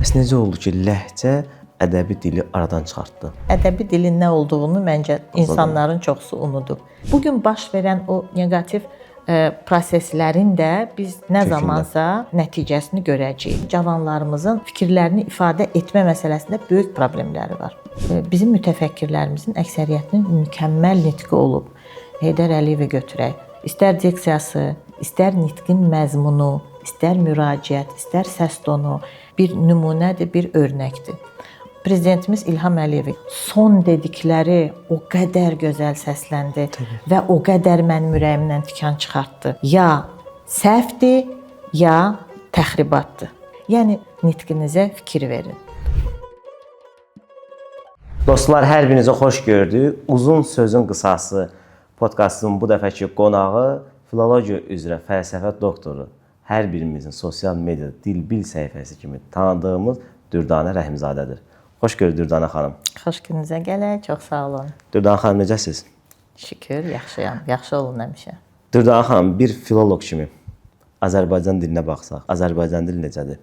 Bəs necə oldu ki, ləhcə ədəbi dili aradan çıxartdı? Ədəbi dilin nə olduğunu məncə insanların çoxsu unudub. Bu gün baş verən o neqativ proseslərin də biz nə zamansa nəticəsini görəcəyik. Cavanlarımızın fikirlərini ifadə etmə məsələsində böyük problemləri var. Bizim mütəfəkkirlərimizin əksəriyyətinin mükəmməl nitqi olub. Heydər Əliyevi götürək. İstər diksiyası, istər nitqin məzmunu, istər müraciət, istər səs tonu bir nümunədir, bir örnəkdir. Prezidentimiz İlham Əliyev son dedikləri o qədər gözəl səsləndi və o qədər mənim ürəyimdən tikan çıxartdı. Ya səhvdir, ya təxribatdır. Yəni nitqinizə fikir verin. Dostlar, hər birinizə xoş gördük. Uzun sözün qısası podkastın bu dəfəki qonağı filologiya üzrə fəlsəfə doktoru, hər birimizin sosial mediada Dilbil səhifəsi kimi tanıdığımız Dürdanə Rəhimzadədir. Xoş gördük Dürdanə xanım. Xoş gününüzə gələk, çox sağ olun. Dürdanə xanım, necəsiz? Şükür, yaxşıyam. Yaxşı olun həmişə. Dürdanə xanım, bir filoloq kimi Azərbaycan dilinə baxsaq, Azərbaycan dili necədir?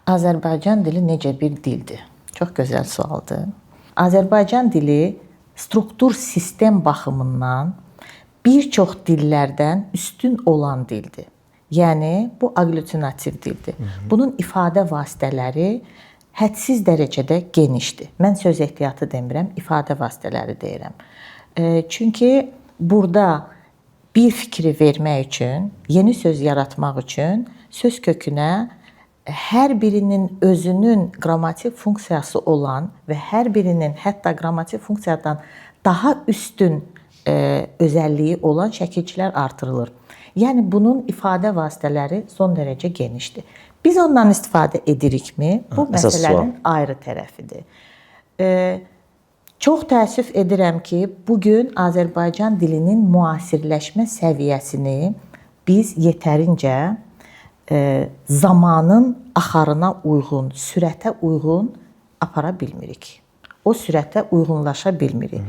Azərbaycan dili necə bir dildir? Çox gözəl sualdır. Azərbaycan dili struktur sistem baxımından bir çox dillərdən üstün olan dildir. Yəni bu aglutinativ dildir. Bunun ifadə vasitələri hədsiz dərəcədə genişdir. Mən söz ehtiyatı demirəm, ifadə vasitələri deyirəm. Çünki burada bir fikri vermək üçün, yeni söz yaratmaq üçün söz kökünə hər birinin özünün qrammatik funksiyası olan və hər birinin hətta qrammatik funksiyadan daha üstün özəlliyi olan şəkilçilər artırılır. Yəni bunun ifadə vasitələri son dərəcə genişdir. Biz ondan istifadə edirikmi? Bu məsələnin ayrı tərəfidir. Çox təəssüf edirəm ki, bugün Azərbaycan dilinin müasirləşmə səviyyəsini biz yetərincə zamanın axarına uyğun, sürətə uyğun apara bilmirik. O sürətə uyğunlaşa bilmirik.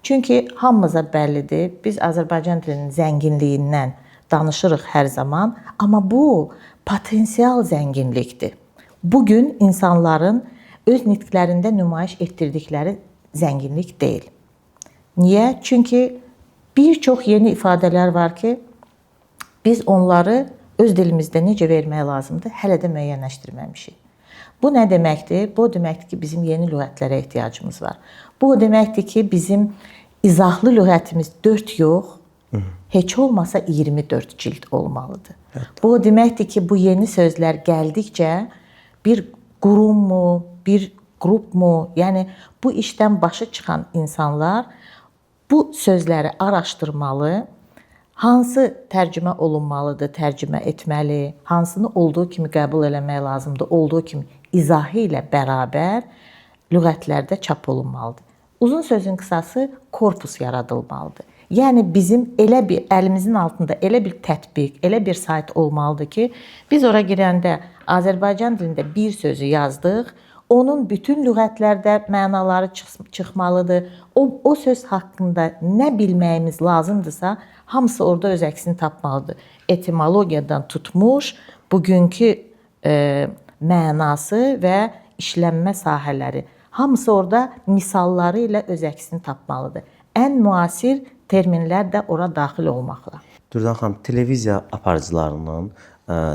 Çünki hamımıza bəllidir, biz Azərbaycan dilinin zənginliyindən danışırıq hər zaman, amma bu potensial zənginlikdir. Bugün insanların öz nitqlərində nümayiş etdirdikləri zənginlik deyil. Niyə? Çünki bir çox yeni ifadələr var ki, biz onları öz dilimizdə necə vermək lazımdır, hələ də müəyyənləşdirməmişik. Bu nə deməkdir? Bu deməkdir ki, bizim yeni lüğətlərə ehtiyacımız var. Bu deməkdir ki, bizim izahlı lüğətimiz 4 yox, heç olmasa 24 cild olmalıdır. Bu deməkdir ki, bu yeni sözlər gəldikcə bir qurummu, bir qrupmu, yəni bu işdən başı çıxan insanlar bu sözləri araşdırmalı, hansı tərcümə olunmalıdır, tərcümə etməli, hansını olduğu kimi qəbul eləmək lazımdır, olduğu kimi izahı ilə bərabər lüğətlərdə çap olunmalıdır. Uzun sözün qısası korpus yaradılmalıdır. Yəni bizim elə bir əlimizin altında elə bir tətbiq, elə bir sayt olmalıdır ki, biz ora girəndə Azərbaycan dilində bir sözü yazdıq, onun bütün lüğətlərdə mənaları çıxmalıdır. O söz haqqında nə bilməyimiz lazımdırsa, hamısı orada öz əksini tapmalıdır. Etimologiyadan tutmuş, bugünkü mənası və işlənmə sahələri, hamısı orada misalları ilə öz əksini tapmalıdır. Ən müasir terminlər də ora daxil olmaqla. Dürdanə xanım, televiziya aparıcılarının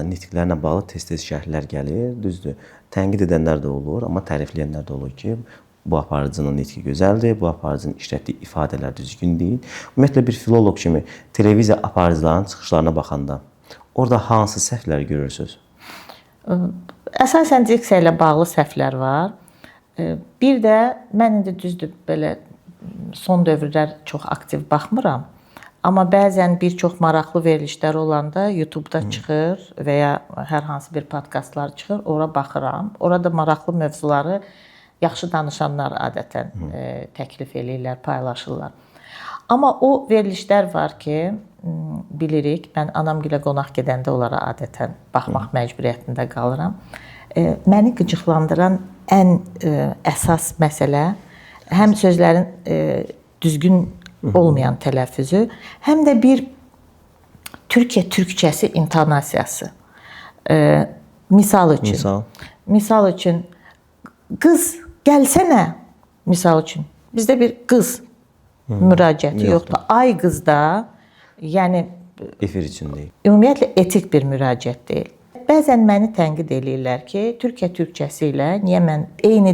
nitqlərlə bağlı tez-tez şərhlər gəlir, düzdür. Tənqid edənlər də olur, amma tərifləyənlər də olur ki, bu aparıcının nitqi gözəldir, bu aparıcının işlətdiyi ifadələr düzgün deyil. Ümumiyyətlə bir filoloq kimi televiziya aparıcılarının çıxışlarına baxanda orada hansı səhvləri görürsünüz? Əsasən diksiya ilə bağlı səhvlər var. Bir də mən indi düzdür belə son dövrlər çox aktiv baxmıram. Amma bəzən bir çox maraqlı verilişlər olanda YouTube-da çıxır və ya hər hansı bir podkastlar çıxır, ora baxıram. Orada maraqlı mövzuları yaxşı danışanlar adətən təklif eləyirlər, paylaşırlar. Amma o verilişlər var ki, bilirik, mən anamgilə qonaq gedəndə onlara adətən baxmaq məcburiyyətində qalıram. Məni qıcıqlandıran ən əsas məsələ həm sözlərin düzgün olmayan tələffüzü, həm də bir Türkiyə türkçəsi intonasiyası. Misal üçün, Misal üçün qız gəlsənə, misal üçün bizdə bir qız müraciəti yoxdur. Ay qız da, yəni Efir üçün deyil. ümumiyyətlə etik bir müraciət deyil. Bəzən məni tənqid eləyirlər ki, Türkiyə türkçəsi ilə niyə mən eyni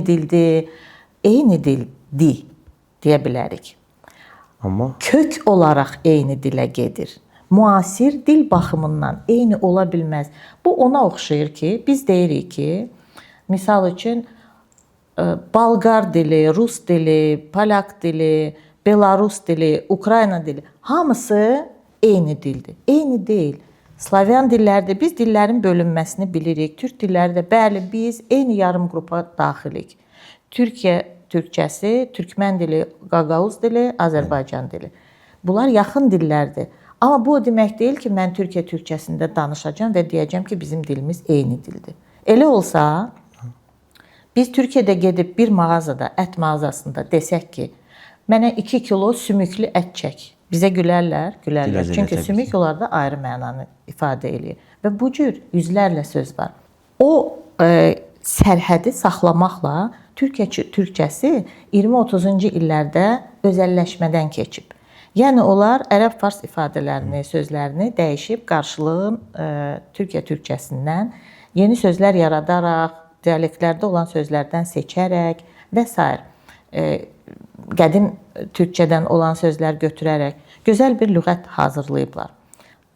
dildi deyə bilərik. Amma Kök olaraq eyni dilə gedir. Müasir dil baxımından eyni ola bilməz. Bu ona oxşayır ki, biz deyirik ki, misal üçün Balqar dili, Rus dili, Polak dili, Belarus dili, Ukrayna dili hamısı eyni dildir. Eyni deyil. Slavyan dillərdə biz dillərin bölünməsini bilirik. Türk dilləri də bəli biz eyni yarım qrupa daxilik. Türkiyə türkçəsi, Türkmən dili, Qaqavuz dili, Azərbaycan dili. Bunlar yaxın dillərdir. Amma bu o demək deyil ki, mən Türkiyə türkçəsində danışacağam və deyəcəm ki, bizim dilimiz eyni dildir. Elə olsa, biz Türkiyədə gedib bir mağazada, ət mağazasında desək ki, mənə 2 kilo sümüklü ət çək. Bizə gülərlər. Çünki sümük onlarda ayrı mənanı ifadə edir. Və bu cür yüzlərlə söz var. O sərhədi saxlamaqla Türkiyə türkçəsi 20-30-cu illərdə özəlləşmədən keçib. Yəni onlar ərəb-fars ifadələrini, sözlərini dəyişib qarşılığın Türkiyə türkçəsindən yeni sözlər yaradaraq, dialektlərdə olan sözlərdən seçərək və s. Qədim türkçədən olan sözlər götürərək gözəl bir lüğət hazırlayıblar.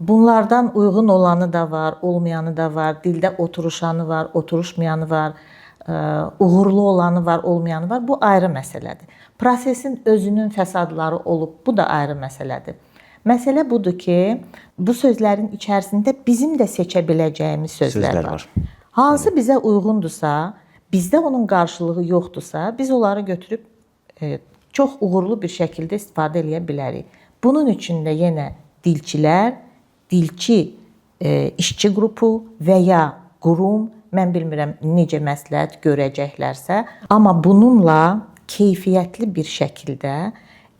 Bunlardan uyğun olanı da var, olmayanı da var, dildə oturuşanı var, oturuşmayanı var, uğurlu olanı var, olmayanı var. Bu ayrı məsələdir. Prosesin özünün fəsadları olub, bu da ayrı məsələdir. Məsələ budur ki, bu sözlərin içərisində bizim də seçə biləcəyimiz sözlər var. Hansı bizə uyğundursa, bizdə onun qarşılığı yoxdursa, biz onları götürüb çox uğurlu bir şəkildə istifadə edə bilərik. Bunun üçün də yenə dilçilər, dilçi işçi qrupu və ya qurum, mən bilmirəm necə məsləhət görəcəklərsə, amma bununla keyfiyyətli bir şəkildə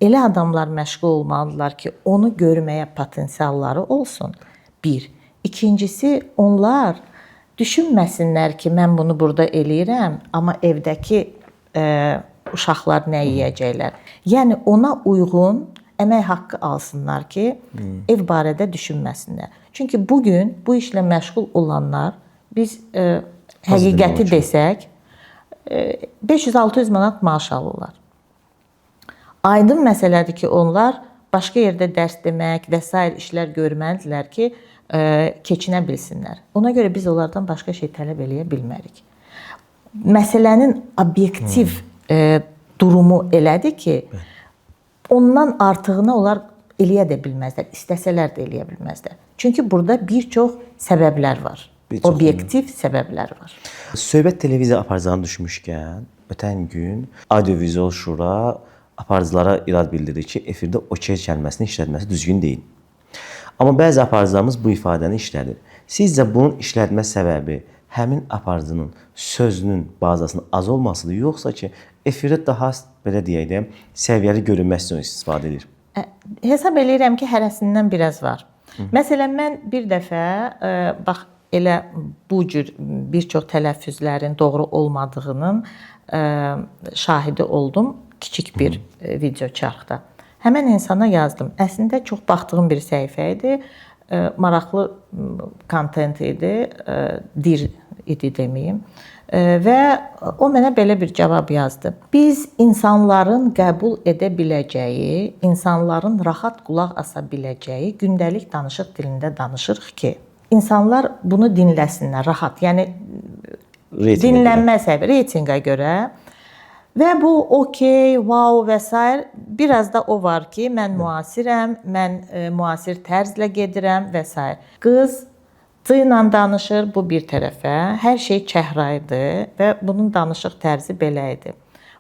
elə adamlar məşğul olmalıdırlar ki, onu görməyə potensialları olsun. Bir. İkincisi, onlar düşünməsinlər ki, mən bunu burada eləyirəm, amma evdəki uşaqlar nə yeyəcəklər. Yəni ona uyğun əmək haqqı alsınlar ki, ev barədə düşünməsinlər. Çünki bugün bu işlə məşğul olanlar, biz həqiqəti desək, 500-600 manat maaş alırlar. Aydın məsələdir ki, onlar başqa yerdə dərs demək və s. işlər görməlidirlər ki, keçinə bilsinlər. Ona görə biz onlardan başqa şey tələb eləyə bilmərik. Məsələnin obyektiv durumu elədir ki, ondan artığını onlar eləyə də bilməzlər, istəsələr də eləyə bilməzlər. Çünki burada bir çox səbəblər var. Obyektiv səbəblər var. Söhbət televiziya aparıcılarına düşmüşkən, ötən gün Audiovizual Şura aparıcılara irad bildirir ki, efirdə okey kəlməsinin işlədilməsi düzgün deyil. Amma bəzi aparıcılarımız bu ifadəni işlədir. Sizcə bunun işlədilmə səbəbi həmin aparıcının sözünün bazasının az olmasıdır, yoxsa ki, efirdə daha belə deyək də səviyyəli görünməsi üçün istifadə edir? Hesab eləyirəm ki, hərəsindən biraz var. Məsələn, mən bir dəfə bax elə bu cür bir çox tələffüzlərin doğru olmadığının şahidi oldum kiçik bir video çarxda. Həmən insana yazdım. Əslində çox baxdığım bir səhifə idi. Maraqlı kontent idi, dir idi deməyim. Və o mənə belə bir cavab yazdı. Biz insanların qəbul edə biləcəyi, insanların rahat qulaq asa biləcəyi gündəlik danışıq dilində danışırıq ki, insanlar bunu dinləsinlər rahat. Yəni dinlənmə səbəbi reytinqə görə. Və bu okey, wow və s. biraz da o var ki, mən müasirəm, mən müasir tərzlə gedirəm və s. Qız ilə danışır, bu bir tərəfə. Hər şey çəhra idi və bunun danışıq tərzi belə idi.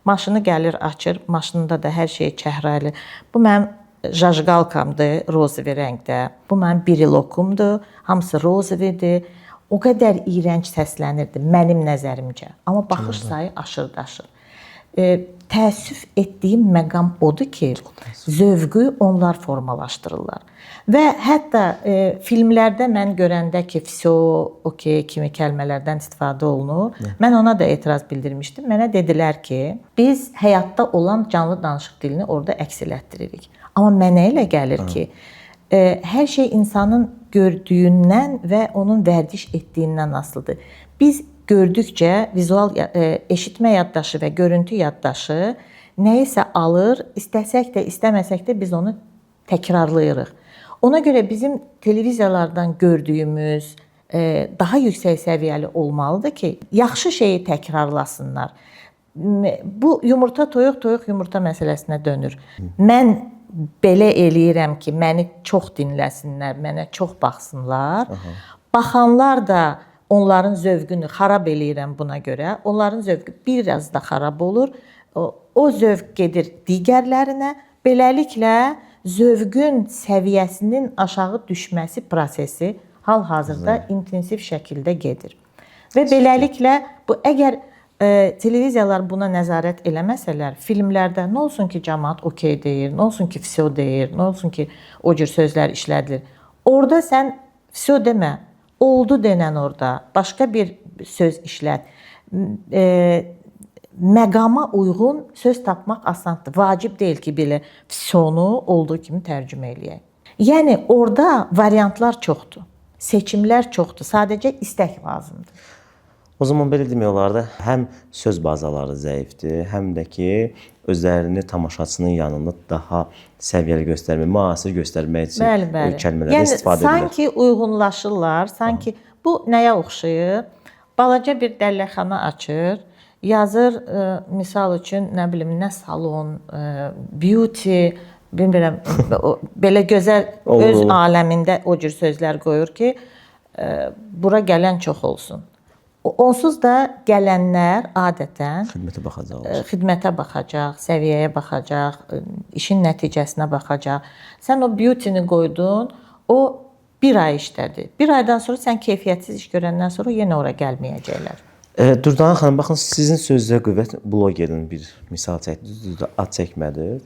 Maşını gəlir, açır, maşında da hər şey çəhra ilə. Bu mənim jajqalkamdır, rozovi rəngdə. Bu mənim birilokumdur, hamısı rozovidir. O qədər iyrənc səslənirdi mənim nəzərimcə. Amma baxış sayı aşırı-daşır. təəssüf etdiyim məqam odur ki, zövqü onlar formalaşdırırlar. Və hətta filmlərdə mən görəndə ki, "Vsyo, okey" kimi kəlmələrdən istifadə olunur. Mən ona da etiraz bildirmişdim. Mənə dedilər ki, biz həyatda olan canlı danışıq dilini orada əks elətdiririk. Amma mənə elə gəlir ki, hər şey insanın gördüyündən və onun vərdiş etdiyindən asılıdır. Biz gördükcə vizual eşitmə yaddaşı və görüntü yaddaşı nəyisə alır, istəsək də, istəməsək də biz onu təkrarlayırıq. Ona görə bizim televiziyalardan gördüyümüz daha yüksək səviyyəli olmalıdır ki, yaxşı şeyi təkrarlasınlar. Bu yumurta toyuq, toyuq yumurta məsələsinə dönür. Mən belə eləyirəm ki, məni çox dinləsinlər, mənə çox baxsınlar. Baxanlar da onların zövqünü xarab eləyirəm buna görə. Onların zövqü biraz da xarab olur. O zövq gedir digərlərinə. Beləliklə zövqün səviyyəsinin aşağı düşməsi prosesi hal-hazırda intensiv şəkildə gedir. Və beləliklə bu əgər televiziyalar buna nəzarət eləməsələr, filmlərdə nə olsun ki, cəmaət okey deyir, nə olsun ki, vsyo deyir, nə olsun ki, o cür sözlər işlədilir. Orada sən vsyo demə, oldu denən orada, başqa bir söz işlət. Məqama uyğun söz tapmaq asandır. Vacib deyil ki, belə vsyonu olduğu kimi tərcümə eləyək. Yəni, orada variantlar çoxdur, seçimlər çoxdur, sadəcə istək lazımdır. O zaman belə demək olar da, həm söz bazaları zəifdir, həm də ki, özlərini tamaşaçının yanında daha səviyyəli göstərmək, müasir göstərmək üçün kəlmələrdən istifadə edirlər. Sanki uyğunlaşırlar, sanki bu nəyə oxşayır? Balaca bir dəlləkxana açır, yazır, misal üçün, nə bilim, nə salon, beauty, bilmirəm, belə gözəl öz aləmində o cür sözlər qoyur ki, bura gələn çox olsun. Onsuz da gələnlər adətən xidmətə baxacaq, səviyyəyə baxacaq, işin nəticəsinə baxacaq. Sən o beauty-ni qoydun, o bir ay işlədi. Bir aydan sonra sən keyfiyyətsiz iş görəndən sonra yenə ora gəlməyəcəklər. Dürdanə xanım, baxın, sizin sözdə qüvvət blogerin bir misal çəkdiniz, ad çəkmədir.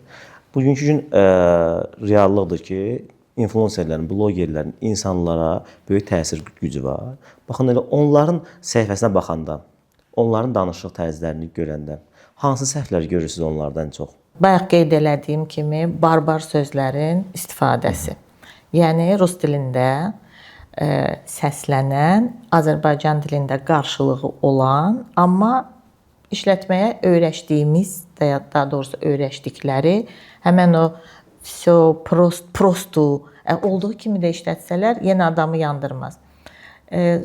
Bugünkü gün reallıqdır ki, influencerlərin, blogerlərin insanlara böyük təsir gücü var. Baxın, elə onların səhifəsinə baxanda, onların danışıq tərzlərini görəndə, hansı səhvlər görürsünüz onlardan çox? Bayaq qeyd elədiyim kimi, barbar sözlərin istifadəsi. Yəni, rus dilində səslənən, Azərbaycan dilində qarşılığı olan, amma işlətməyə öyrəşdiyimiz, daha doğrusu öyrəşdikləri, həmən o prostu olduğu kimi də işlətsələr, yenə adamı yandırmaz.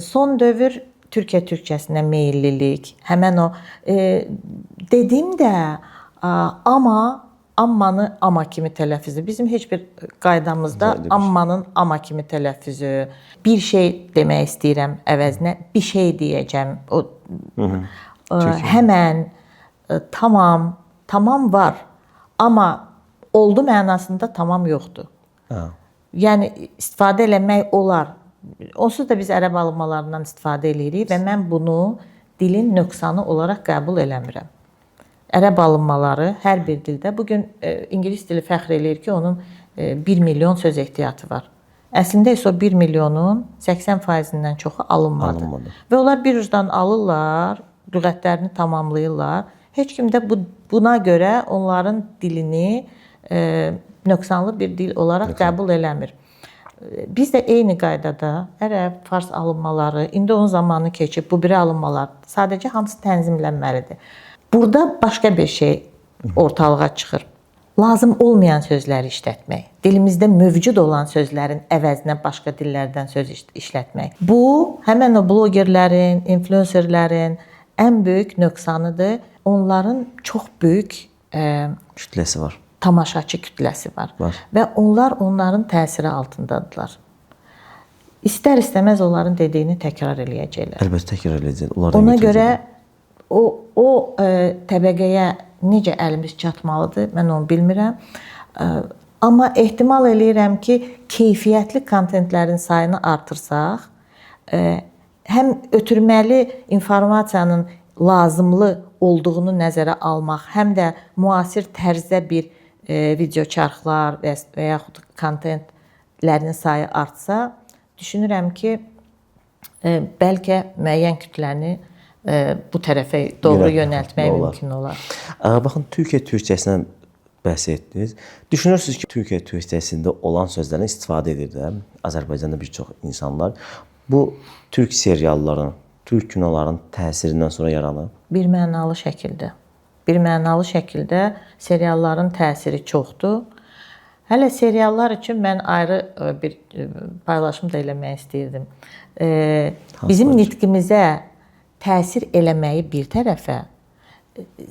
Son dövr Türkiyə türkçəsinə meyillilik, həmən o dedim də, ammanı amma kimi tələffüzü. Bizim heç bir qaydamızda ammanın amma kimi tələffüzü, bir şey demək istəyirəm əvəzinə, bir şey deyəcəm. Həmən, tamam var, amma oldu mənasında tamam yoxdur. Yəni, istifadə eləmək olar. Onsuz da biz ərəb alınmalarından istifadə edirik və mən bunu dilin nöqsanı olaraq qəbul eləmirəm. Ərəb alınmaları hər bir dildə. Bugün İngilis dili fəxr eləyir ki, onun 1 milyon söz ehtiyatı var. Əslində isə o 1 milyonun 80%-dən çoxu alınmadı. Və onlar bir ucdan alırlar, lüğətlərini tamamlayırlar. Heç kim də buna görə onların dilini nöqsanlı bir dil olaraq qəbul eləmir. Biz də eyni qaydada ərəb, fars alınmaları, indi onun zamanı keçib, bu biri alınmalar sadəcə hamısı tənzimlənməlidir. Burada başqa bir şey ortalığa çıxır. Lazım olmayan sözləri işlətmək. Dilimizdə mövcud olan sözlərin əvəzinə başqa dillərdən söz işlətmək. Bu, həmən o blogerlərin, influencerlərin ən böyük nöqsanıdır. Onların çox böyük kütləsi var. Tamaşaçı kütləsi var. Və onlar onların təsiri altındadılar. İstər-istəməz onların dediyini təkrar eləyəcəklər. Əlbəttə təkrar eləyəcəklər. Ona görə o təbəqəyə necə əlimiz çatmalıdır, mən onu bilmirəm. Amma ehtimal eləyirəm ki, keyfiyyətli kontentlərin sayını artırsaq, həm ötürməli informasiyanın lazımlı olduğunu nəzərə almaq, həm də müasir tərzdə bir video çarxlar və yaxud kontentlərin sayı artsa, düşünürəm ki, bəlkə müəyyən kütləni bu tərəfə doğru yönəltmək mümkün olar. Baxın, Türkiyə türkçəsindən bəhs etdiniz. Düşünürsünüz ki, Türkiyə türkçəsində olan sözlərdən istifadə edir də Azərbaycanda bir çox insanlar. Bu türk serialların, türk kinoların təsirindən sonra yaranıb? Bir mənalı şəkildə. Bir mənalı şəkildə serialların təsiri çoxdur. Hələ seriallar üçün mən ayrı bir paylaşım da eləmək istəyirdim. Bizim nitqimizə təsir eləməyi bir tərəfə,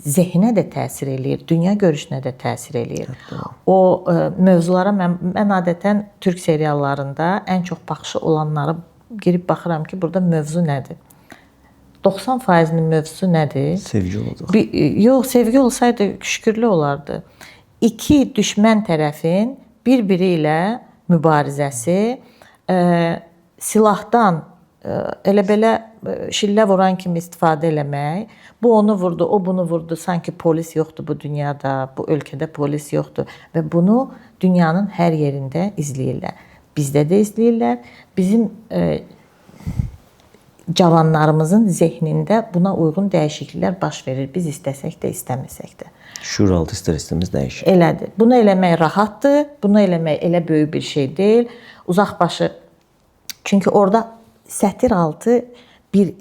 zehnə də təsir eləyir, dünya görüşünə də təsir eləyir. O mövzulara mən adətən türk seriallarında ən çox baxışı olanları girib baxıram ki, burada mövzu nədir? 90%-nin mövzusu nədir? Sevgi olacaq. Yox, sevgi olsaydı şükürlü olardı. İki düşmən tərəfin bir-biri ilə mübarizəsi, silahdan elə-belə şillə vuran kimi istifadə eləmək, bu onu vurdu, o bunu vurdu, sanki polis yoxdur bu dünyada, bu ölkədə polis yoxdur və bunu dünyanın hər yerində izləyirlər. Bizdə də izləyirlər. Bizim cavanlarımızın zehnində buna uyğun dəyişikliklər baş verir. Biz istəsək də, istəməsək də. Şuuraltı istər-istəməz dəyişir. Elədir. Bunu eləmək rahatdır. Bunu eləmək elə böyük bir şey deyil. Uzaqbaşı. Çünki orada sətir altı bir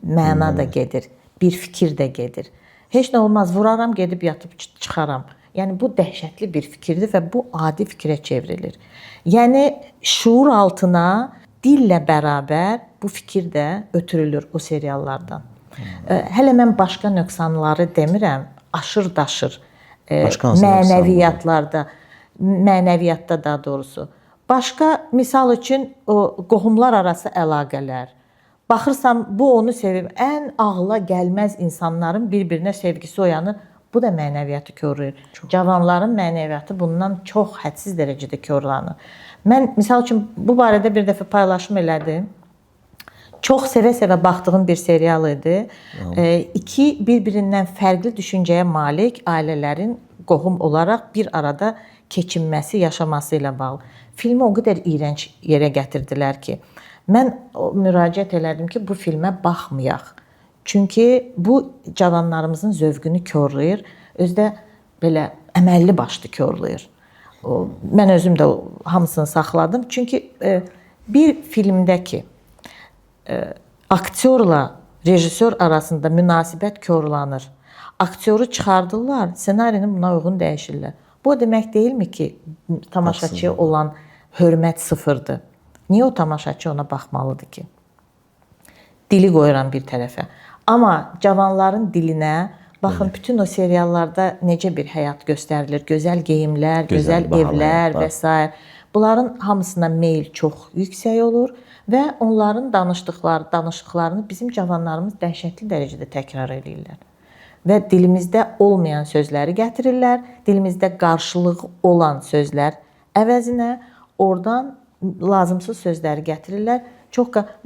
məna da gedir. Bir fikir də gedir. Heç nə olmaz, vuraram, gedib yatıb çıxaram. Yəni bu dəhşətli bir fikirdir və bu adi fikrə çevrilir. Yəni şuur altına dillə bərabər bu fikir də ötürülür o seriallardan. Hələ mən başqa nöqsanları demirəm, aşır-daşır mənəviyyatlarda, mənəviyyatda daha doğrusu. Başqa misal üçün o qohumlar arası əlaqələr. Baxırsam bu onu sevib, ən ağla gəlməz insanların bir-birinə sevgisi oyanır. Bu da mənəviyyatı korlayır. Cavanların mənəviyyatı bundan çox hədsiz dərəcədə korlanır. Mən misal üçün bu barədə bir dəfə paylaşım elədim. Çox sevə-sevə baxdığım bir serial idi. İki bir-birindən fərqli düşüncəyə malik ailələrin qohum olaraq bir arada keçinməsi, yaşaması ilə bağlı. Filmi o qədər iyrənc yerə gətirdilər ki, mən müraciət elədim ki, bu filmə baxmayaq. Çünki bu cavanlarımızın zövqünü korlayır, özdə belə əməlli başlı korlayır. Mən özüm də hamısını saxladım. Çünki bir filmdəki aktyorla rejissor arasında münasibət korlanır. Aktyoru çıxardırlar, ssenarini buna uyğun dəyişirlər. Bu demək deyilmi ki, tamaşaçıya olan hörmət sıfırdır? Niyə o tamaşaçı ona baxmalıdır ki? Dili qoyuram bir tərəfə. Amma cavanların dilinə, baxın, bütün o seriallarda necə bir həyat göstərilir. Gözəl geyimlər, gözəl evlər və s. Bunların hamısına meyl çox yüksək olur və onların danışıqlarını bizim cavanlarımız dəhşətli dərəcədə təkrar edirlər. Və dilimizdə olmayan sözləri gətirirlər, dilimizdə qarşılığı olan sözlər əvəzinə oradan lazımsız sözləri gətirirlər.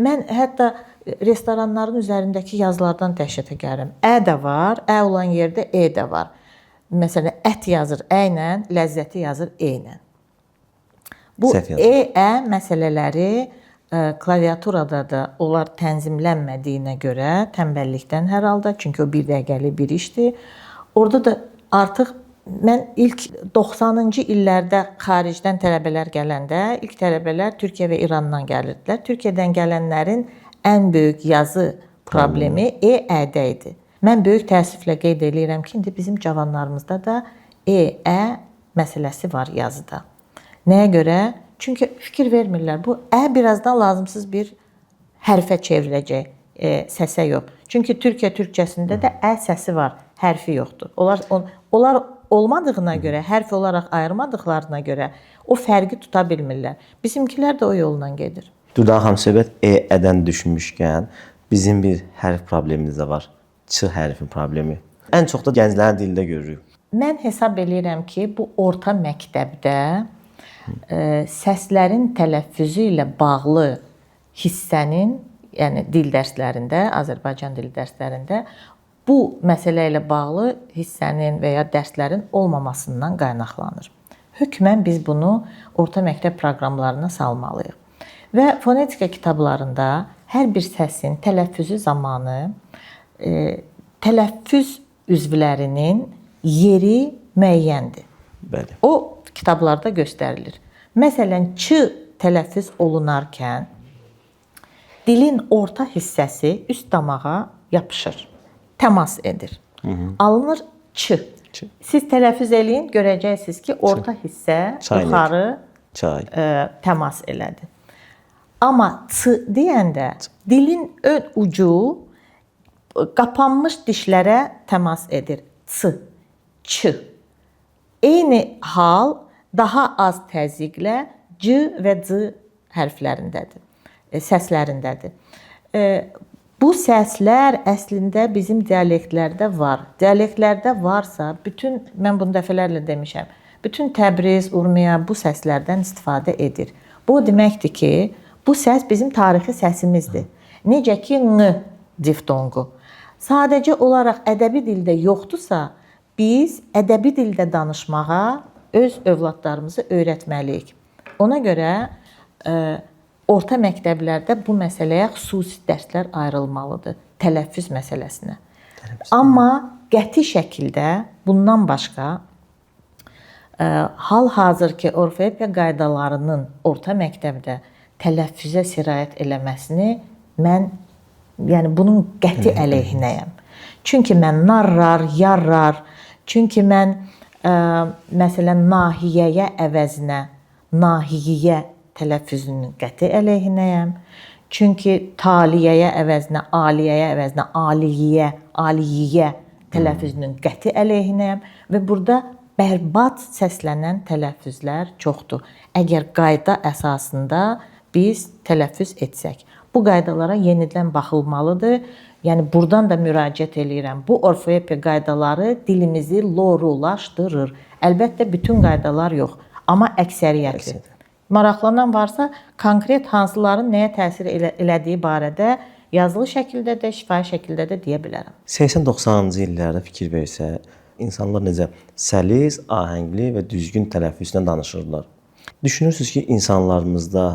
Mən hətta restoranların üzərindəki yazılardan dəhşətə gəlirəm. Ə də var, ə olan yerdə e də var. Məsələn, ət yazır ə ilə, ləzzəti yazır e ilə. Bu e, ə məsələləri klaviaturada da onlar tənzimlənmədiyinə görə, tənbəllikdən hər halda, çünki o bir dəqiqəlik bir işdir. Orada da artıq mən ilk 90-cı illərdə xaricdən tələbələr gələndə, ilk tələbələr Türkiyə və İrandan gəlirdilər. Türkiyədən gələnlərin ən böyük yazı problemi e, ə-də idi. Mən böyük təəssüflə qeyd edirəm ki, indi bizim cavanlarımızda da e, ə məsələsi var yazıda. Nəyə görə? Çünki fikir vermirlər. Bu ə birazdan lazımsız bir hərfə çevriləcək, səsə yox. Çünki Türkiyə türkcəsində də ə səsi var, hərfi yoxdur. Onlar olmadığına görə, hərf olaraq ayırmadıqlarına görə o fərqi tuta bilmirlər. Bizimkilər də o yolla gedir. Dürdan xanım, söhbət ə-dən düşmüşkən bizim bir hərf problemimiz də var. Ç hərfi problemi. Ən çox da gənclərin dilində görürük. Mən hesab edirəm ki, bu orta məktəbdə səslərin tələffüzü ilə bağlı hissənin, yəni dil dərslərində, Azərbaycan dil dərslərində bu məsələ ilə bağlı hissənin və ya dərslərin olmamasından qaynaqlanır. Hökmən biz bunu orta məktəb proqramlarına salmalıyıq. Və fonetika kitablarında hər bir səsin tələffüzü zamanı tələffüz üzvlərinin yeri müəyyəndir. Bəli. O kitablarda göstərilir. Məsələn, ç tələffüz olunarkən dilin orta hissəsi üst damağa yapışır, təmas edir. Alınır ç. Siz tələffüz eləyin, görəcəksiniz ki, orta hissə yuxarı təmas elədi. Amma ç deyəndə dilin ön ucu qapanmış dişlərə təmas edir. Ç, ç. Eyni hal daha az təzyiqlə c və c hərflərindədir, səslərindədir. Bu səslər əslində bizim dialektlərdə var. Dialektlərdə varsa, mən bunu dəfələrlə demişəm, bütün Təbriz, Urmiya bu səslərdən istifadə edir. Bu deməkdir ki, bu səs bizim tarixi səsimizdir. Necə ki, n diftonqu. Sadəcə olaraq ədəbi dildə yoxdursa, biz ədəbi dildə danışmağa öz övladlarımızı öyrətməliyik. Ona görə orta məktəblərdə bu məsələyə xüsusi dərslər ayrılmalıdır, tələffüz məsələsinə. Amma qəti şəkildə bundan başqa hal-hazırki orfoepiya qaydalarının orta məktəbdə tələffüzə sirayət eləməsini mən bunun qəti əleyhinəyəm. Çünki mən narrar, yarrar, çünki mən məsələn nahiyəyə əvəzinə nahiyə tələffüzünün qəti əleyhinəyəm. Çünki taliyəyə əvəzinə aliyə tələffüzünün qəti əleyhinəyəm və burada bərbad səslənən tələffüzlər çoxdur. Əgər qayda əsasında biz tələffüz etsək. Bu qaydalara yenidən baxılmalıdır. Yəni buradan da müraciət eləyirəm. Bu orfoepiya qaydaları dilimizi lorulaşdırır. Əlbəttə bütün qaydalar yox, amma əksəriyyəti. Maraqlanan varsa, konkret hansıların nəyə təsir elədiyi barədə yazılı şəkildə də, şifahi şəkildə də deyə bilərəm. 80-90-cı illərdə fikir versək, insanlar necə səlis, ahəngli və düzgün tələffüzlə danışırlar. Düşünürsünüz ki, insanlarımızda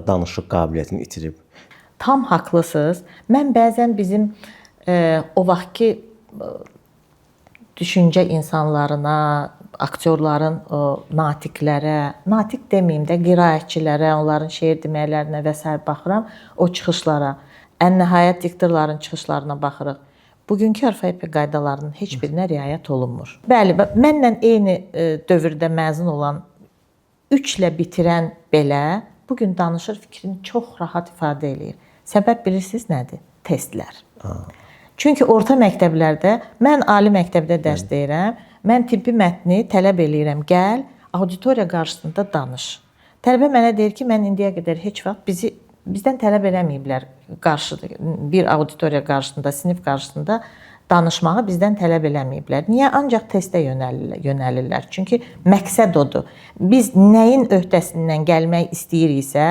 danışıq qabiliyyətini itirib? Tam haqlısınız. Mən bəzən bizim o vaxtki düşüncə insanlarına, aktyorların natiqlərə, natiq deməyim də, qiraətçilərə, onların şeir deməklərinə və s. baxıram, o çıxışlara, ən nəhayət diktorların çıxışlarına baxırıq. Bugünkü orfoepiya qaydalarının heç birinə riayət olunmur. Bəli, mənlə eyni dövrdə məzun olan 3 ilə bitirən belə bugün danışır, fikrini çox rahat ifadə eləyir. Səbəb bilirsiniz nədir? Testlər. Çünki orta məktəblərdə, mən ali məktəbdə dərs deyirəm, mən tibbi mətni tələb eləyirəm, gəl, auditoriya qarşısında danış. Tələbə mənə deyir ki, mən indiyə qədər heç vaxt bizdən tələb eləməyiblər bir auditoriya qarşısında, sinif qarşısında danışmağı bizdən tələb eləməyiblər. Niyə? Ancaq testə yönəlirlər. Çünki məqsəd odur. Biz nəyin öhdəsindən gəlmək istəyiriksə,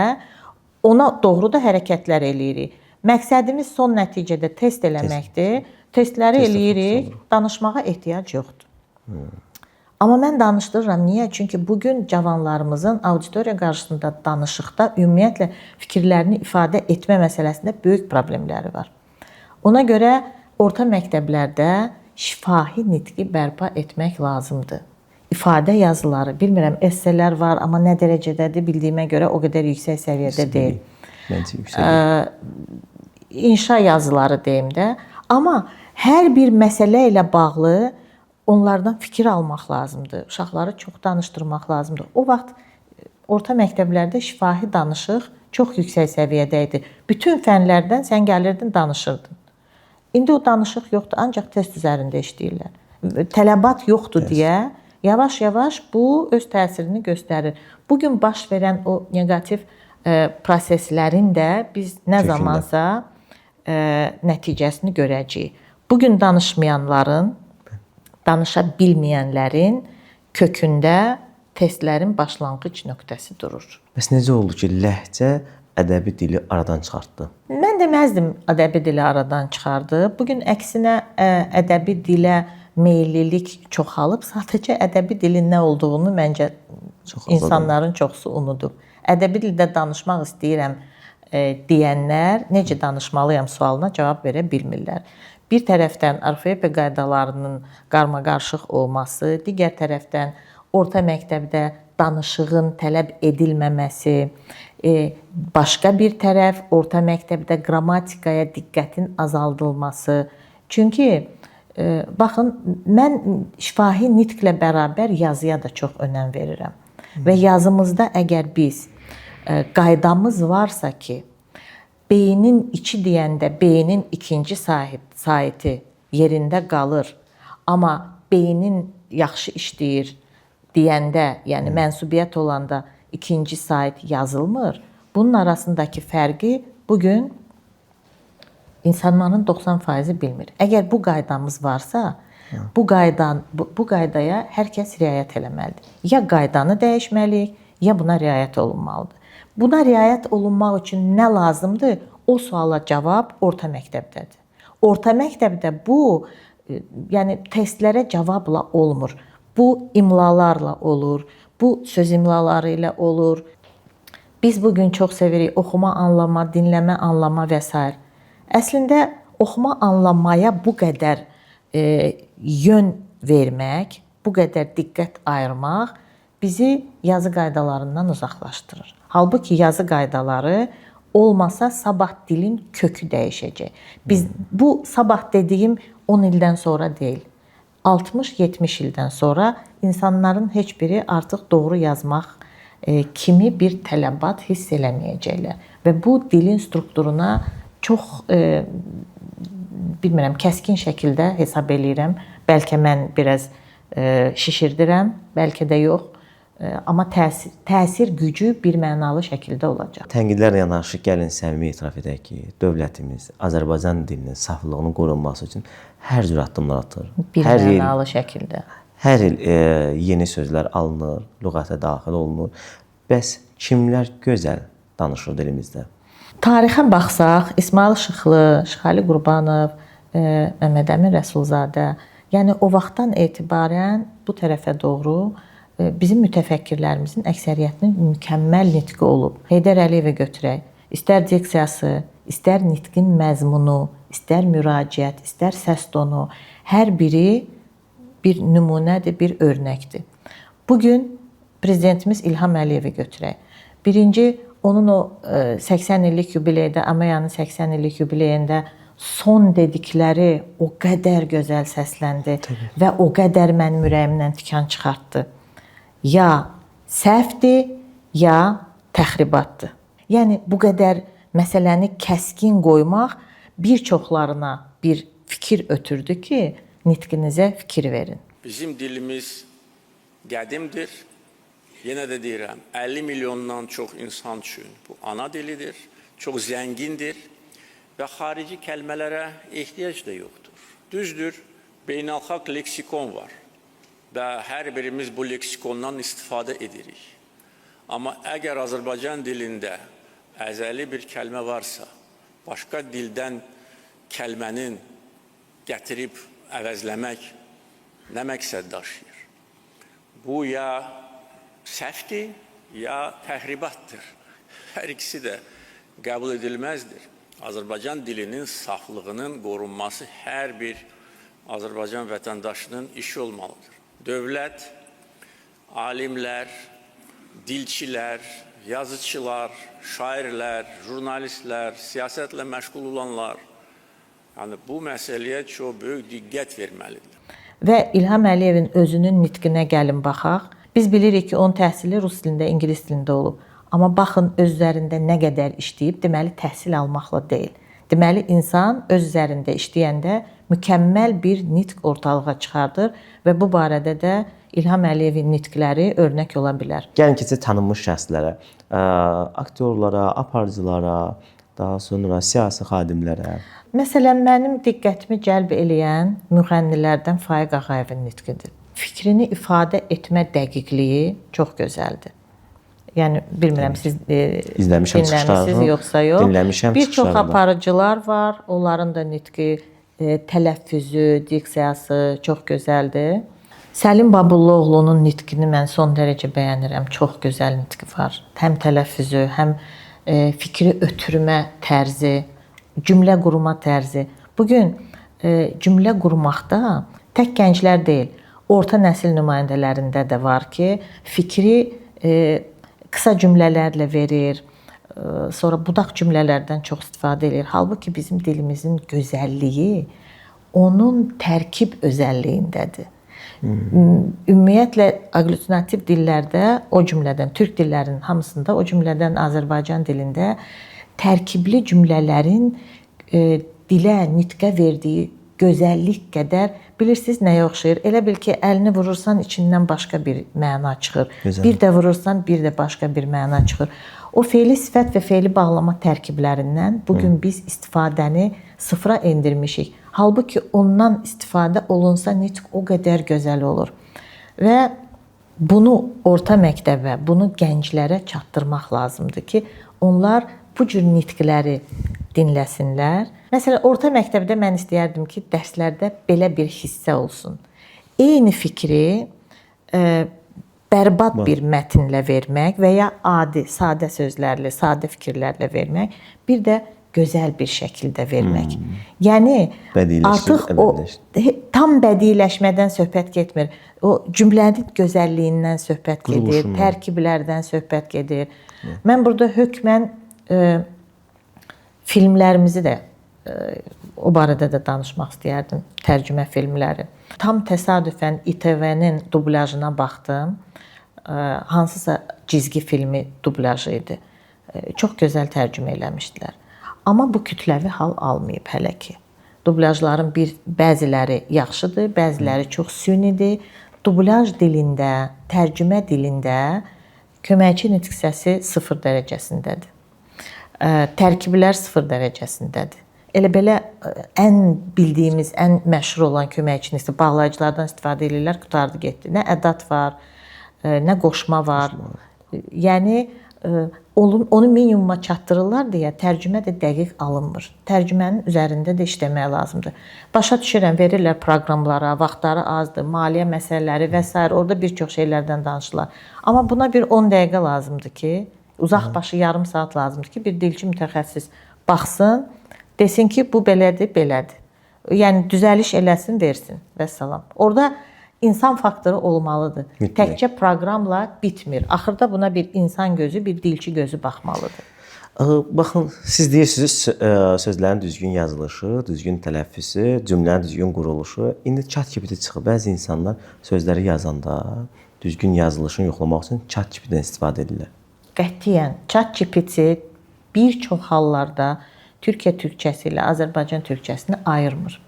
ona doğru da hərəkətlər eləyirik. Məqsədimiz son nəticədə test eləməkdir. Testləri eləyirik, danışmağa ehtiyac yoxdur. Amma mən danışdırıram. Niyə? Çünki bugün cavanlarımızın auditoriya qarşısında danışıqda ümumiyyətlə fikirlərini ifadə etmə məsələsində böyük problemləri var. Ona görə orta məktəblərdə şifahi nitqi bərpa etmək lazımdır. İfadə yazıları, bilmirəm, esselər var, amma nə dərəcədədir bildiyimə görə o qədər yüksək səviyyədə deyil. Məncə yüksək. İnşa yazıları deyim də. Amma hər bir məsələ ilə bağlı onlardan fikir almaq lazımdır. Uşaqları çox danışdırmaq lazımdır. O vaxt orta məktəblərdə şifahi danışıq çox yüksək səviyyədə idi. Bütün fənlərdən sən gəlirdin, danışırdın. İndi o danışıq yoxdur, ancaq test üzərində işləyirlər. Tələbat yoxdur deyə yavaş-yavaş bu öz təsirini göstərir. Bugün baş verən o neqativ proseslərin də biz nə zamansa nəticəsini görəcəyik. Bugün danışmayanların, danışa bilməyənlərin kökündə testlərin başlanğıc nöqtəsi durur. Bəs necə oldu ki, ləhcə ədəbi dili aradan çıxartdı? Mən deməzdim ədəbi dili aradan çıxardı. Bu gün əksinə ədəbi dilə meyllilik çoxalıb, sadəcə ədəbi dilin nə olduğunu məncə insanların çoxsu unudub. Ədəbi dildə danışmaq istəyirəm deyənlər necə danışmalıyam sualına cavab verə bilmirlər. Bir tərəfdən orfoepiya qaydalarının qarmaqarışıq olması, digər tərəfdən orta məktəbdə danışığın tələb edilməməsi, başqa bir tərəf orta məktəbdə qrammatikaya diqqətin azaldılması. Çünki baxın, mən şifahi nitqlə bərabər yazıya da çox önəm verirəm. Və yazımızda əgər biz qaydamız varsa ki, beynin içi deyəndə beynin ikinci saiti yerində qalır, amma beynin yaxşı işləyir deyəndə, yəni mənsubiyyət olanda ikinci sait yazılmır. Bunun arasındakı fərqi bugün insanların 90% bilmir. Əgər bu qaydamız varsa, bu qaydaya hər kəs riayət eləməlidir. Ya qaydanı dəyişməliyik, ya buna riayət olunmalıdır. Buna riayət olunmaq üçün nə lazımdır? O suala cavab orta məktəbdədir. Orta məktəbdə bu, yəni testlərə cavabla olmur. Bu imlalarla olur, bu söz imlaları ilə olur. Biz bugün çox sevirik oxuma, anlama, dinləmə, anlama və s. Əslində oxuma, anlamaya bu qədər yön vermək, bu qədər diqqət ayırmaq bizi yazı qaydalarından uzaqlaşdırır. Halbuki yazı qaydaları olmasa sabah dilin kökü dəyişəcək. Biz bu sabah dediyim 10 ildən sonra deyil. 60-70 ildən sonra insanların heç biri artıq doğru yazmaq kimi bir tələbat hiss eləməyəcəklər. Və bu dilin strukturuna çox bilmirəm, kəskin şəkildə hesab eləyirəm. Bəlkə mən biraz şişirdirəm, bəlkə də yox. Amma təsir gücü bir mənalı şəkildə olacaq. Tənqidlərlə yanaşı gəlin səmimi etiraf edək ki, dövlətimiz Azərbaycan dilinin saflığının qorunması üçün hər cür addımlar atır. Bir mənalı şəkildə. Hər il yeni sözlər alınır, lüğətə daxil olunur. Bəs kimlər gözəl danışır dilimizdə? Tarixə baxsaq, İsmayıl Şıxlı, Şıxəli Qurbanov, Məmməd Əmin Rəsulzadə, yəni o vaxtdan etibarən bu tərəfə doğru bizim mütəfəkkirlərimizin əksəriyyətinin mükəmməl nitqi olub. Heydər Əliyevi götürək. İstər diksiyası, istər nitqin məzmunu, istər müraciət, istər səs tonu, hər biri bir nümunədir, bir örnəkdir. Bugün prezidentimiz İlham Əliyevi götürək. Birinci, onun o 80 illik yubileydə, Amayanın 80 illik yubileyində son dedikləri o qədər gözəl səsləndi və o qədər mənim ürəyimdən tikan çıxartdı. Ya səhvdir, ya təxribatdır. Yəni bu qədər məsələni kəskin qoymaq bir çoxlarına bir fikir ötürdü ki, nitqinizə fikir verin. Bizim dilimiz qədimdir. Yenə də deyirəm, 50 milyondan çox insan üçün bu ana dilidir, çox zəngindir və xarici kəlmələrə ehtiyac da yoxdur. Düzdür, beynəlxalq leksikon var və hər birimiz bu leksikondan istifadə edirik. Amma əgər Azərbaycan dilində əzəli bir kəlmə varsa, başqa dildən kəlmənin gətirib əvəzləmək nə məqsəd daşıyır? Bu ya səhvdir, ya təxribatdır. Hər ikisi də qəbul edilməzdir. Azərbaycan dilinin saflığının qorunması hər bir Azərbaycan vətəndaşının işi olmalıdır. Dövlət, alimlər, dilçilər, yazıçılar, şairlər, jurnalistlər, siyasətlə məşğul olanlar, yəni bu məsələyə çox böyük diqqət verməlidir. Və İlham Əliyevin özünün nitqinə gəlin baxaq. Biz bilirik ki, onun təhsili rus dilində, ingilis dilində olub. Amma baxın, öz üzərində nə qədər işləyib, deməli təhsil almaqla deyil. Deməli, insan öz üzərində işləyəndə mükəmməl bir nitq ortalığa çıxardır və bu barədə də İlham Əliyevin nitqləri örnək ola bilər. Gəlin keçək tanınmış şəxslərə, aktyorlara, aparıcılara, daha sonra siyasi xadimlərə. Məsələn, mənim diqqətimi cəlb eləyən müğənnilərdən Faiq Ağayevin nitqidir. Fikrini ifadə etmə dəqiqliyi çox gözəldir. Yəni bilmirəm siz İzləmişəm çıxışlarını, yoxsa yox. dinləmişəm Bir çox çıxışlarını. aparıcılar var. Onların da nitqi, tələffüzü, diksiyası çox gözəldir. Səlim Babulluoğlu'nun nitqini mən son dərəcə bəyənirəm. Çox gözəl nitqi var. Həm tələffüzü, həm fikri ötürmə tərzi, cümlə qurma tərzi. Bu gün cümlə qurmaqda tək gənclər deyil, orta nəsil nümayəndələrində də var ki, fikri qısa cümlələrlə verir, sonra budaq cümlələrdən çox istifadə edir. Halbuki bizim dilimizin gözəlliyi onun tərkib özəlliyindədir. Ümumiyyətlə agglutinativ dillərdə o cümlədən, türk dillərinin hamısında o cümlədən Azərbaycan dilində tərkibli cümlələrin dilə, nitqə verdiyi gözəllik qədər bilirsiniz nəyə oxşayır? Elə bil ki, əlini vurursan içindən başqa bir məna çıxır. Gözəl. Bir də vurursan bir də başqa bir məna çıxır. O fe'li sifət və fe'li bağlama tərkiblərindən bugün biz istifadəni sıfıra endirmişik. Halbuki ondan istifadə olunsa nitq o qədər gözəl olur. Və bunu orta məktəbə, bunu gənclərə çatdırmaq lazımdır ki, onlar bu cür nitqləri dinləsinlər. Məsələn, orta məktəbdə mən istəyərdim ki, dərslərdə belə bir hissə olsun. Eyni fikri bərbad bir mətnlə vermək və ya adi, sadə sözlərlə, sadə fikirlərlə vermək, bir də gözəl bir şəkildə vermək. Yəni artıq o tam bədiləşmədən söhbət getmir. O cümlənin gözəlliyindən söhbət gedir, tərkiblərdən söhbət gedir. Mən burada hökmən filmlərimizi də o barədə də danışmaq istəyərdim, tərcümə filmləri. Tam təsadüfən İTV-nin dublyajına baxdım. Hansısa cizgi filmi dublyajı idi. Çox gözəl tərcümə eləmişdilər. Amma bu kütləvi hal almayıb hələ ki. Dublyajların bəziləri yaxşıdır, bəziləri çox sünidir. Dublyaj dilində, tərcümə dilində köməkçi nitq səsi 0 dərəcəsindədir. Tərkiblər 0 dərəcəsindədir. Elə belə ən bildiyimiz, ən məşhur olan köməkçi nitq bağlayıcılardan istifadə edirlər, qutardı getdi. Nə ədat var, nə qoşma var. Yəni onu minimuma çatdırırlar deyə tərcümə də dəqiq alınmır. Tərcümənin üzərində də işləmək lazımdır. Başa düşürəm, verirlər proqramlara, vaxtları azdır, maliyyə məsələləri və s. orada bir çox şeylərdən danışırlar. Amma buna bir 10 dəqiqə lazımdır ki, uzaq başı yarım saat lazımdır ki, bir dilçi mütəxəssis baxsın, desin ki, bu belədir, belədir. Yəni düzəliş eləsin, versin və salam. Orada insan faktoru olmalıdır. Mütləq. Təkcə proqramla bitmir. Axırda buna bir insan gözü, bir dilçi gözü baxmalıdır. Baxın, siz deyirsiniz sözlərin düzgün yazılışı, düzgün tələffüzü, cümlənin düzgün quruluşu. İndi ChatGPT çıxıb. Bəzi insanlar sözləri yazanda düzgün yazılışını yoxlamaq üçün ChatGPT-dən istifadə edirlər. Qətiyyən ChatGPT bir çox hallarda Türkiyə türkçəsi ilə Azərbaycan türkçəsini ayırmır.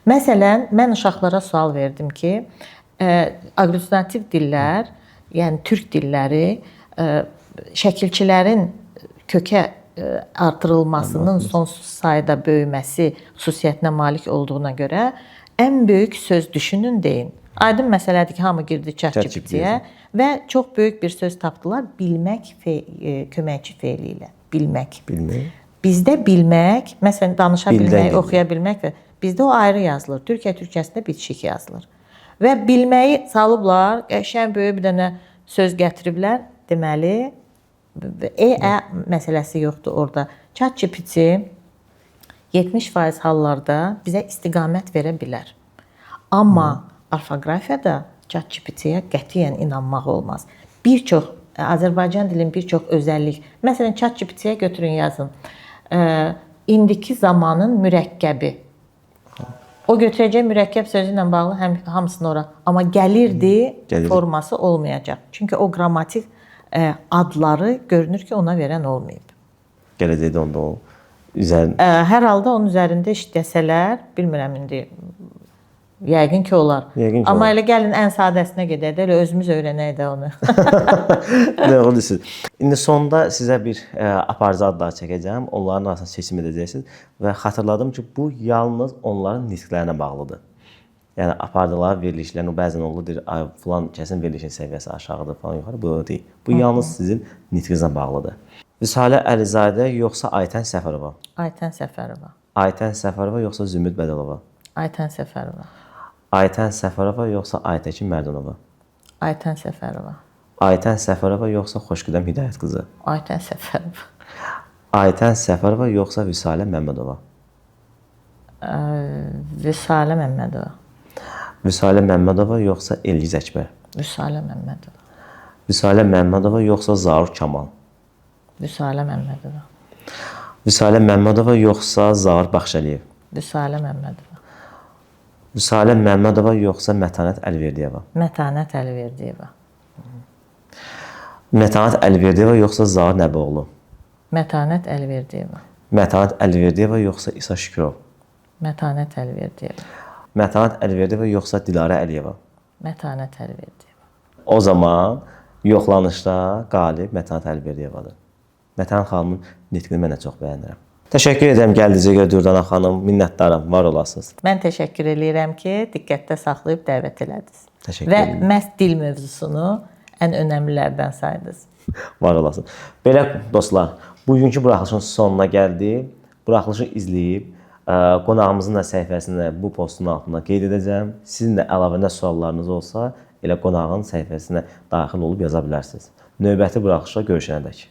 Məsələn, mən uşaqlara sual verdim ki, agglutinativ dillər, yəni türk dilləri şəkilçilərin kökə artırılmasının sonsuz sayda böyüməsi xüsusiyyətinə malik olduğuna görə ən böyük söz düşünün deyin. Aydın məsələdir ki, hamı girdi ChatGPT-yə və çox böyük bir söz tapdılar. Bilmək köməkçi fe'li ilə. Bilmək. Bizdə bilmək, məsələn, danışa bilmək, oxuya bilmək və bizdə o ayrı yazılır. Türkiyə türkçəsində bitişik yazılır. Və bilməyi salıblar, qəşəng böyük bir dənə söz gətiriblər. Deməli, məsələsi yoxdur orada. ChatGPT 70% hallarda bizə istiqamət verə bilər. Amma orfoqrafiyada ChatGPT-yə qətiyyən inanmaq olmaz. Bir çox Azərbaycan dilinin bir çox özəllik. Məsələn, ChatGPT-yə götürün yazın. İndiki zamanın mürəkkəbi. O götürəcək mürəkkəb sözü ilə bağlı hamısını ora. Amma gəlirdi forması olmayacaq. Çünki o qrammatik adları görünür ki, ona verən olmayıb. Gələcəkdə onda o hər halda onun üzərində işləsələr, bilmirəm indi yəqin ki olar. Amma elə gəlin ən sadəsinə gedək də, elə özümüz öyrənək də onu. Nə olursunuz? İndi sonda sizə bir aparıcı adlar çəkəcəm. Onların arasında seçim edəcəksiniz və xatırladım ki, bu yalnız onların nitqlərinə bağlıdır. Yəni apardılar verilişlərin bəzən olur deyir, ay filan kəsin verilişin səviyyəsi aşağıdır falan yuxarı. Bu o deyil. Bu yalnız sizin nitqinizlə bağlıdır. Vüsalə Əlizadə yoxsa Aytən Səfərova? Aytən Səfərova. Aytən Səfərova yoxsa Zümrüd Bədəlova? Aytən Səfərova. Aytən Səfərova yoxsa Aytəkin Mərdunova? Aytən Səfərova. Aytən Səfərova yoxsa Xoşqədəm Hidayət qızı? Aytən Səfərova. Aytən Səfərova yoxsa Vüsalə Məmmədova? Vüsalə Məmmədova. Vüsalə Məmmədova yoxsa Elgiz Əkbər? Vüsalə Məmmədova. Vüsalə Məmmədova yoxsa Zaur Kamal? Vüsalə Məmmədova. Vüsalə Məmmədova yoxsa Zaur Baxşəliyev? Vüsalə Məmmədova. Vüsalə Məmmədova yoxsa Mətanət Əliverdiyeva? Mətanət Əliverdiyeva. Mətanət Əliverdiyeva yoxsa Zaur Nəbioğlu? Mətanət Əliverdiyeva. Mətanət Əliverdiyeva yoxsa İsa Şükürov? Mətanət Əliverdiyeva. Mətanət Əliverdiyeva yoxsa Dilarə Əliyeva? Mətanət Əliverdiyeva. O zaman yoxlanışda qalib Mətanət Əliveriyevadır. Mətanət xanımın nitqini mən də çox bəyənirəm. Təşəkkür edirəm gəldiyinizə görə Dürdana xanım. Minnətdaram, var olasınız. Mən təşəkkür eləyirəm ki, diqqətdə saxlayıb dəvət elədiniz. Təşəkkür Və edirəm. məhz dil mövzusunu ən önəmlilərdən saydınız. Var olasın. Belə dostlar, bugünkü buraxılışın sonuna gəldik. Buraxılışı izləyib qonağımızın da səhifəsində bu postun altına qeyd edəcəm. Sizin də əlavə nə suallarınız olsa, elə qonağın səhifəsinə daxil olub yaza bilərsiniz. Növbəti buraxılışda görüşənədək.